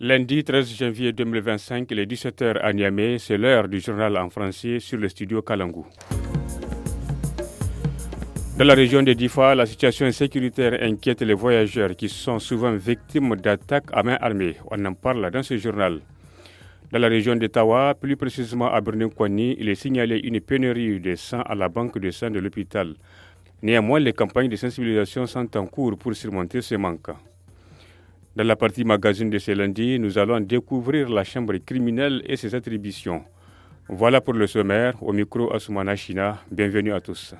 Lundi 13 janvier 2025, il est 17h à Niamey, c'est l'heure du journal en français sur le studio Kalangou. Dans la région de Difa, la situation sécuritaire inquiète les voyageurs qui sont souvent victimes d'attaques à main armée. On en parle dans ce journal. Dans la région de Tawa, plus précisément à Birnin-Kouani, il est signalé une pénurie de sang à la banque de sang de l'hôpital. Néanmoins, les campagnes de sensibilisation sont en cours pour surmonter ce manque. Dans la partie magazine de ce lundi, nous allons découvrir la chambre criminelle et ses attributions. Voilà pour le sommaire. Au micro, Assoumana China. Bienvenue à tous.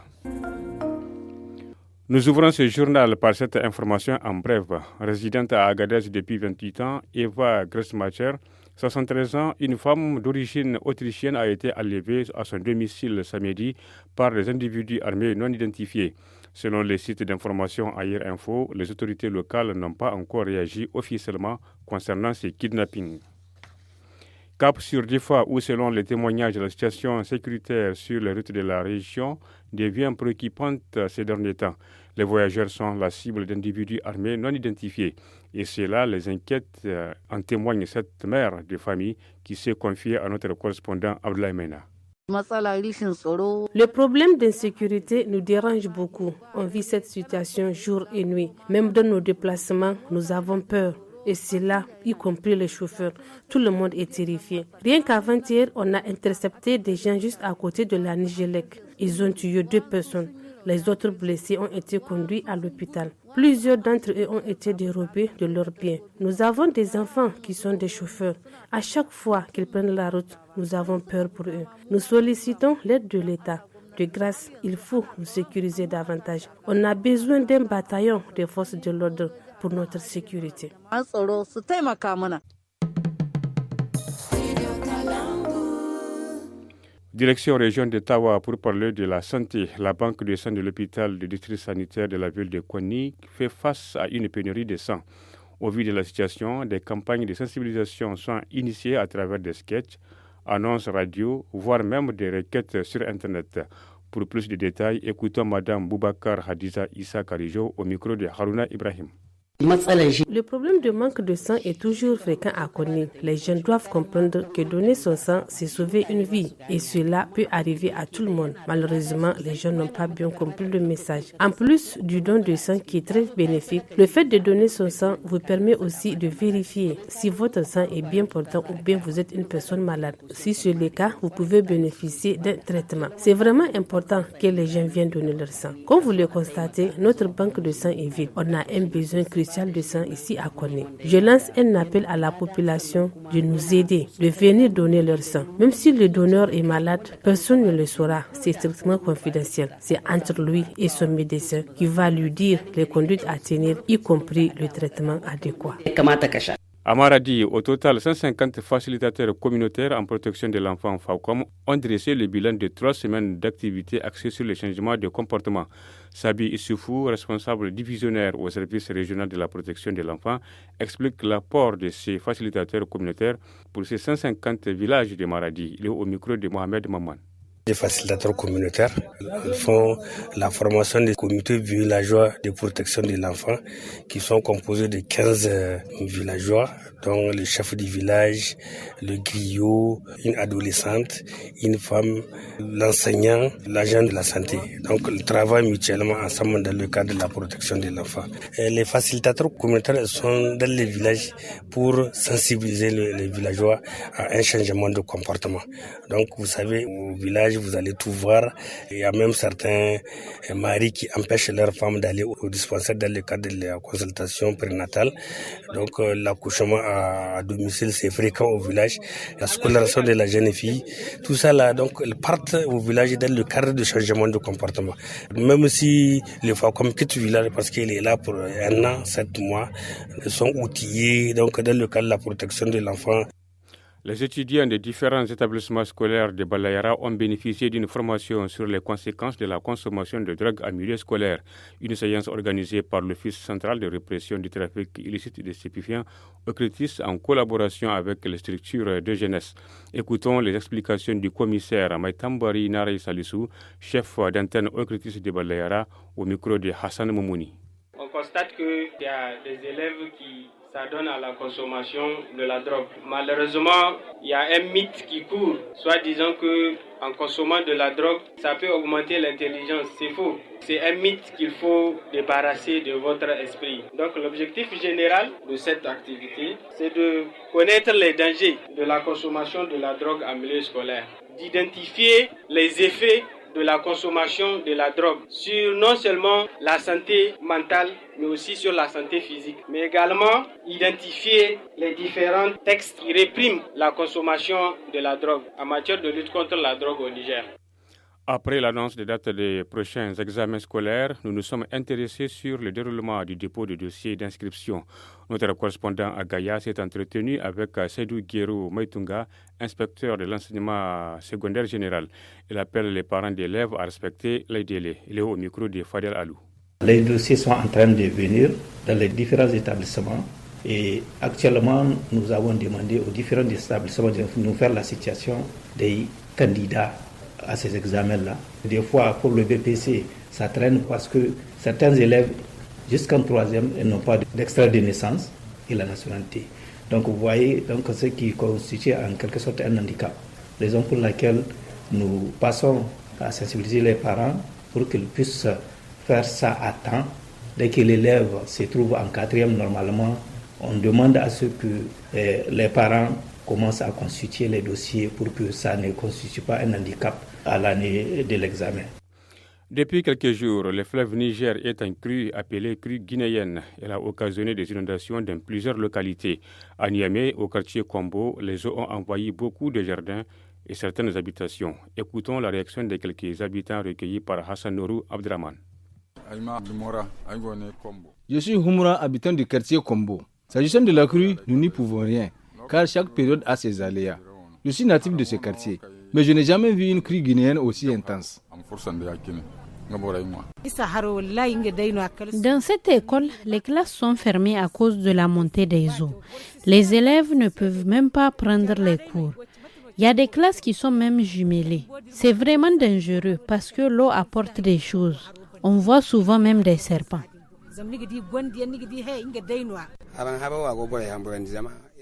Nous ouvrons ce journal par cette information en bref. Résidente à Agadez depuis 28 ans, Eva Gressmacher, 73 ans, une femme d'origine autrichienne a été enlevée à son domicile samedi par des individus armés non identifiés. Selon les sites d'information Air Info, les autorités locales n'ont pas encore réagi officiellement concernant ces kidnappings. Cap sur Difa, où selon les témoignages, la situation sécuritaire sur les routes de la région devient préoccupante ces derniers temps. Les voyageurs sont la cible d'individus armés non identifiés. Et cela les inquiète, en témoigne cette mère de famille qui s'est confiée à notre correspondant Abdoulaye Mena. Le problème d'insécurité nous dérange beaucoup. On vit cette situation jour et nuit. Même dans nos déplacements, nous avons peur. Et c'est là, y compris les chauffeurs. Tout le monde est terrifié. Rien qu'avant-hier, on a intercepté des gens juste à côté de la Nigélec. Ils ont tué 2 personnes. Les autres blessés ont été conduits à l'hôpital. Plusieurs d'entre eux ont été dérobés de leurs biens. Nous avons des enfants qui sont des chauffeurs. À chaque fois qu'ils prennent la route, nous avons peur pour eux. Nous sollicitons l'aide de l'État. De grâce, il faut nous sécuriser davantage. On a besoin d'un bataillon des forces de l'ordre pour notre sécurité. Direction région de Tawa pour parler de la santé. La banque de sang de l'hôpital du district sanitaire de la ville de Kouani fait face à une pénurie de sang. Au vu de la situation, des campagnes de sensibilisation sont initiées à travers des sketchs, annonces radio, voire même des requêtes sur Internet. Pour plus de détails, écoutons Madame Boubacar Hadiza Issa Karijo au micro de Haruna Ibrahim. Le problème de manque de sang est toujours fréquent à Kouani. Les jeunes doivent comprendre que donner son sang, c'est sauver une vie. Et cela peut arriver à tout le monde. Malheureusement, les jeunes n'ont pas bien compris le message. En plus du don de sang qui est très bénéfique, le fait de donner son sang vous permet aussi de vérifier si votre sang est bien portant ou bien vous êtes une personne malade. Si c'est le cas, vous pouvez bénéficier d'un traitement. C'est vraiment important que les gens viennent donner leur sang. Comme vous le constatez, notre banque de sang est vide. On a un besoin crucial de sang ici à Kouani. Je lance un appel à la population de nous aider, de venir donner leur sang. Même si le donneur est malade, personne ne le saura. C'est strictement confidentiel. C'est entre lui et son médecin qui va lui dire les conduites à tenir, y compris le traitement adéquat. À Maradi, au total, 150 facilitateurs communautaires en protection de l'enfant FACOM ont dressé le bilan de 3 semaines d'activité axées sur le changement de comportement. Sabi Issoufou, responsable divisionnaire au service régional de la protection de l'enfant, explique l'apport de ces facilitateurs communautaires pour ces 150 villages de Maradi. Il est au micro de Mohamed Maman. Les facilitateurs communautaires font la formation des comités villageois de protection de l'enfant qui sont composés de 15 villageois, dont le chef du village, le griot, une adolescente, une femme, l'enseignant, l'agent de la santé. Donc ils travaillent mutuellement ensemble dans le cadre de la protection de l'enfant. Et les facilitateurs communautaires sont dans les villages pour sensibiliser les villageois à un changement de comportement. Donc vous savez, au village, vous allez tout voir. Il y a même certains maris qui empêchent leurs femmes d'aller au dispensaire dans le cadre de la consultation prénatale. Donc l'accouchement à domicile, c'est fréquent au village. La scolarisation de la jeune fille, tout ça là, donc elles partent au village dans le cadre de changement de comportement. Même si les femmes comme quittent le village parce qu'il est là pour 1 an, 7 mois, elles sont outillées donc dans le cadre de la protection de l'enfant. Les étudiants des différents établissements scolaires de Balayara ont bénéficié d'une formation sur les conséquences de la consommation de drogue en milieu scolaire. Une séance organisée par l'Office central de répression du trafic illicite de stupéfiants OCRITIS en collaboration avec les structures de jeunesse. Écoutons les explications du commissaire Maïtambari Naraï Salissou, chef d'antenne OCRITIS de Balayara, au micro de Hassan Moumouni. On constate qu'il y a des élèves qui ça donne à la consommation de la drogue. Malheureusement, il y a un mythe qui court, soit disant que en consommant de la drogue, ça peut augmenter l'intelligence. C'est faux. C'est un mythe qu'il faut débarrasser de votre esprit. Donc l'objectif général de cette activité, c'est de connaître les dangers de la consommation de la drogue en milieu scolaire, d'identifier les effets de la consommation de la drogue sur non seulement la santé mentale, mais aussi sur la santé physique, mais également identifier les différents textes qui répriment la consommation de la drogue en matière de lutte contre la drogue au Niger. Après l'annonce des dates des prochains examens scolaires, nous nous sommes intéressés sur le déroulement du dépôt de dossiers d'inscription. Notre correspondant à Gaïa s'est entretenu avec Seydou Guérou Maïtunga, inspecteur de l'enseignement secondaire général. Il appelle les parents d'élèves à respecter les délais. Il est au micro de Fadel Alou. Les dossiers sont en train de venir dans les différents établissements et actuellement nous avons demandé aux différents établissements de nous faire la situation des candidats à ces examens-là. Des fois, pour le BPC, ça traîne parce que certains élèves, jusqu'en troisième, n'ont pas d'extrait de naissance et la nationalité. Donc, vous voyez, ce qui constitue en quelque sorte un handicap. Raison pour laquelle nous passons à sensibiliser les parents pour qu'ils puissent faire ça à temps. Dès que l'élève se trouve en quatrième, normalement, on demande à ce que les parents commencent à constituer les dossiers pour que ça ne constitue pas un handicap à l'année de l'examen. Depuis quelques jours, le fleuve Niger est un crue appelée crue guinéenne. Elle a occasionné des inondations dans plusieurs localités. À Niamey, au quartier Kombo, les eaux ont envahi beaucoup de jardins et certaines habitations. Écoutons la réaction de quelques habitants recueillis par Hassan Nourou Abdraman. Je suis Humura, habitant du quartier Kombo. S'agissant de la crue, nous n'y pouvons rien, car chaque période a ses aléas. Je suis natif de ce quartier, mais je n'ai jamais vu une crue guinéenne aussi intense. Dans cette école, les classes sont fermées à cause de la montée des eaux. Les élèves ne peuvent même pas prendre les cours. Il y a des classes qui sont même jumelées. C'est vraiment dangereux parce que l'eau apporte des choses. On voit souvent même des serpents.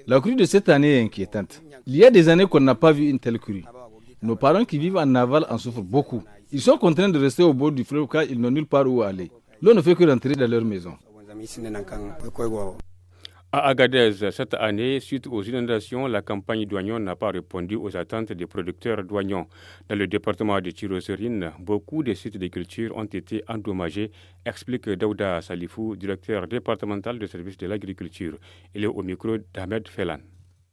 La crue de cette année est inquiétante. Il y a des années qu'on n'a pas vu une telle crue. Nos parents qui vivent en aval en souffrent beaucoup. Ils sont contraints de rester au bord du fleuve car ils n'ont nulle part où aller. L'eau ne fait que rentrer dans leur maison. À Agadez, cette année, suite aux inondations, la campagne d'oignons n'a pas répondu aux attentes des producteurs d'oignons. Dans le département de Tiroserine, beaucoup de sites de culture ont été endommagés, explique Daouda Salifou, directeur départemental du service de l'agriculture. Il est au micro d'Ahmed Felan.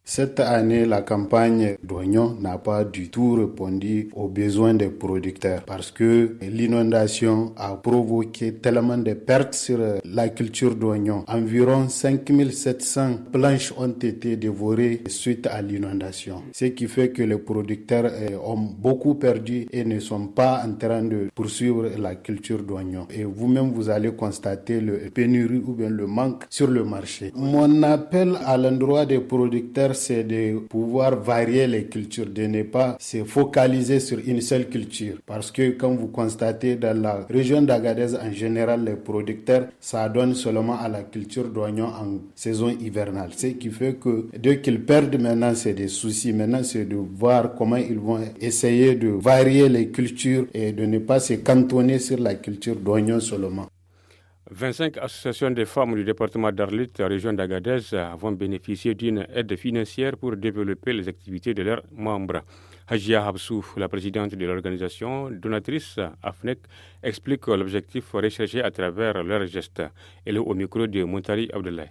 Cette année, la campagne d'oignons n'a pas du tout répondu aux besoins des producteurs parce que l'inondation a provoqué tellement de pertes sur la culture d'oignons. Environ 5700 planches ont été dévorées suite à l'inondation. Ce qui fait que les producteurs ont beaucoup perdu et ne sont pas en train de poursuivre la culture d'oignons. Et vous-même, vous allez constater le pénurie ou bien le manque sur le marché. Mon appel à l'endroit des producteurs, c'est de pouvoir varier les cultures, de ne pas se focaliser sur une seule culture. Parce que comme vous constatez dans la région d'Agadez en général, les producteurs s'adonnent seulement à la culture d'oignons en saison hivernale. Ce qui fait que dès qu'ils perdent maintenant, c'est des soucis. Maintenant, c'est de voir comment ils vont essayer de varier les cultures et de ne pas se cantonner sur la culture d'oignons seulement. 25 associations de femmes du département d'Arlit, région d'Agadez, vont bénéficier d'une aide financière pour développer les activités de leurs membres. Hajia Habsou, la présidente de l'organisation donatrice AFNEC, explique l'objectif recherché à travers leurs gestes. Elle est au micro de Montari Abdoulaye.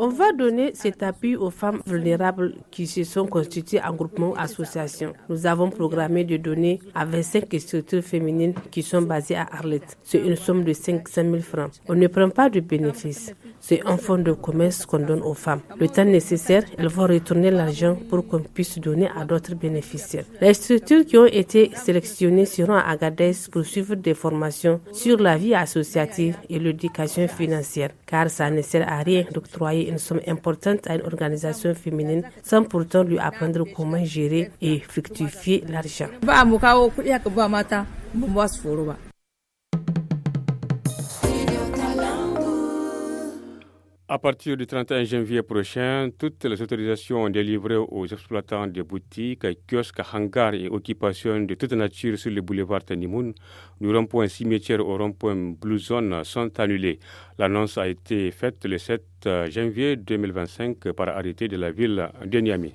On va donner cet appui aux femmes vulnérables qui se sont constituées en groupement ou association. Nous avons programmé de donner à 25 structures féminines qui sont basées à Arlit. C'est une somme de 500 000 francs. On ne prend pas de bénéfice. C'est un fonds de commerce qu'on donne aux femmes. Le temps nécessaire, elles vont retourner l'argent pour qu'on puisse donner à d'autres bénéficiaires. Les structures qui ont été sélectionnées seront à Agadez pour suivre des formations sur la vie associative et l'éducation financière, car ça ne sert à rien d'octroyer une somme importante à une organisation féminine sans pourtant lui apprendre comment gérer et fructifier l'argent. À partir du 31 janvier prochain, toutes les autorisations délivrées aux exploitants de boutiques, kiosques, hangars et occupations de toute nature sur le boulevard Tanimoun, du rond-point Cimetière au rond-point Blue Zone sont annulées. L'annonce a été faite le 7 janvier 2025 par arrêté de la ville de Niamey.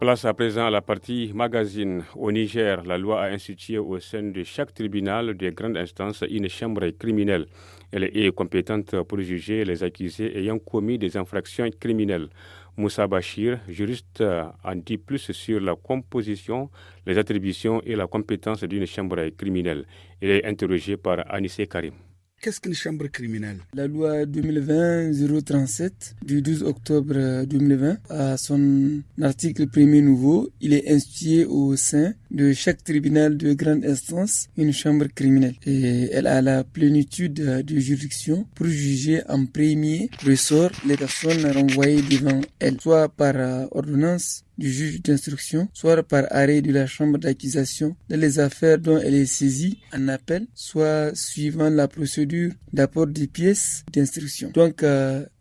Place à présent à la partie magazine. Au Niger, la loi a institué au sein de chaque tribunal de grande instance une chambre criminelle. Elle est compétente pour juger les accusés ayant commis des infractions criminelles. Moussa Bachir, juriste, en dit plus sur la composition, les attributions et la compétence d'une chambre criminelle. Il est interrogé par Anissé Karim. Qu'est-ce qu'une chambre criminelle? La loi 2020-037 du 12 octobre 2020, à son article premier nouveau, il est institué au sein de chaque tribunal de grande instance une chambre criminelle. Et elle a la plénitude de juridiction pour juger en premier ressort les personnes renvoyées devant elle, soit par ordonnance du juge d'instruction, soit par arrêt de la chambre d'accusation dans les affaires dont elle est saisie en appel, soit suivant la procédure d'apport des pièces d'instruction. Donc,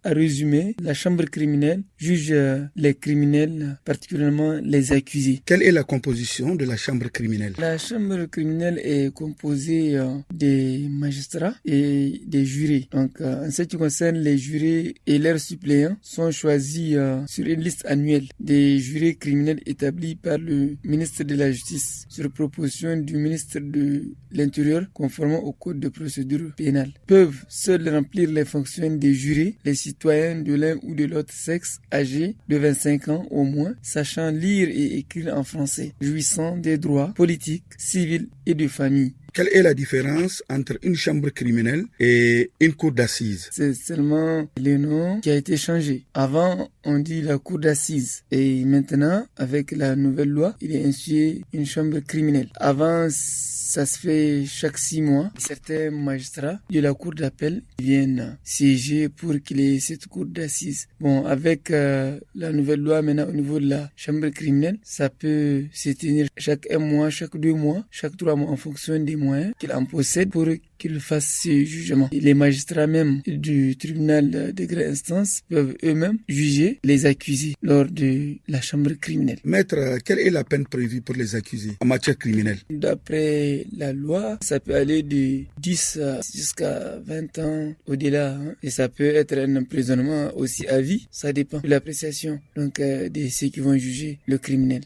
à résumer, la chambre criminelle juge les criminels, particulièrement les accusés. Quelle est la composition de la chambre criminelle? La chambre criminelle est composée des magistrats et des jurés. Donc, en ce qui concerne les jurés et leurs suppléants, sont choisis sur une liste annuelle des jurés criminels établis par le ministre de la Justice sur proposition du ministre de l'Intérieur, conformément au code de procédure pénale. Peuvent seuls remplir les fonctions des jurés les citoyens de l'un ou de l'autre sexe âgés de 25 ans au moins, sachant lire et écrire en français, jouissant des droits politiques, civils et de famille. Quelle est la différence entre une chambre criminelle et une cour d'assises? C'est seulement le nom qui a été changé. Avant, on dit la cour d'assises. Et maintenant, avec la nouvelle loi, il est institué une chambre criminelle. Avant, ça se fait chaque 6 mois. Certains magistrats de la cour d'appel viennent siéger pour qu'il y ait cette cour d'assises. Bon, avec la nouvelle loi maintenant au niveau de la chambre criminelle, ça peut se tenir chaque 1 mois, chaque 2 mois, chaque 3 mois en fonction des moyens qu'il en possède pour qu'il fasse ses jugements. Et les magistrats même du tribunal de grande instance peuvent eux-mêmes juger les accusés lors de la chambre criminelle. Maître, quelle est la peine prévue pour les accusés en matière criminelle? D'après la loi, ça peut aller de 10 jusqu'à 20 ans au-delà. Et ça peut être un emprisonnement aussi à vie. Ça dépend de l'appréciation donc, de ceux qui vont juger le criminel.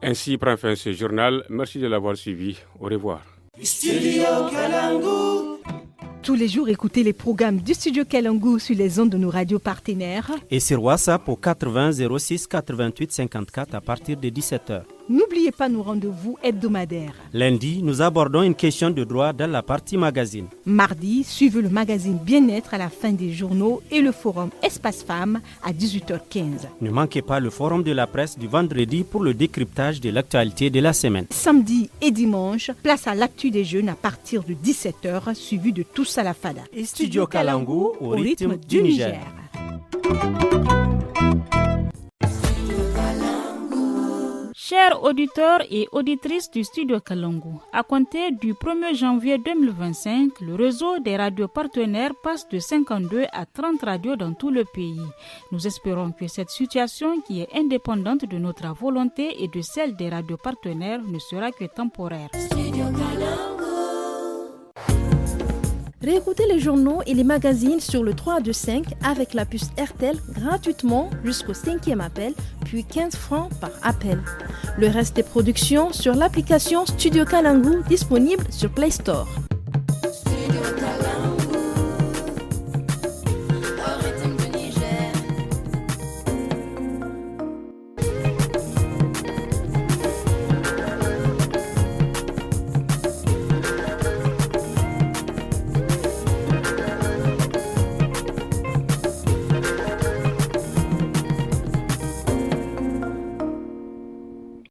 Ainsi prend fin ce journal. Merci de l'avoir suivi. Au revoir. Tous les jours, écoutez les programmes du Studio Kalangu sur les ondes de nos radios partenaires. Et sur WhatsApp au 80 06 88 54 à partir de 17h. N'oubliez pas nos rendez-vous hebdomadaires. Lundi, nous abordons une question de droit dans la partie magazine. Mardi, suivez le magazine Bien-être à la fin des journaux et le forum Espace Femmes à 18h15. Ne manquez pas le forum de la presse du vendredi pour le décryptage de l'actualité de la semaine. Samedi et dimanche, place à l'actu des jeunes à partir de 17h, suivi de Tous à la Fada. Et Studio Kalangu au rythme du Niger. Chers auditeurs et auditrices du Studio Kalangu, à compter du 1er janvier 2025, le réseau des radios partenaires passe de 52 à 30 radios dans tout le pays. Nous espérons que cette situation, qui est indépendante de notre volonté et de celle des radios partenaires, ne sera que temporaire. Réécoutez les journaux et les magazines sur le 325 avec la puce RTL gratuitement jusqu'au 5e appel, puis 15 francs par appel. Le reste des productions sur l'application Studio Kalangu disponible sur Play Store.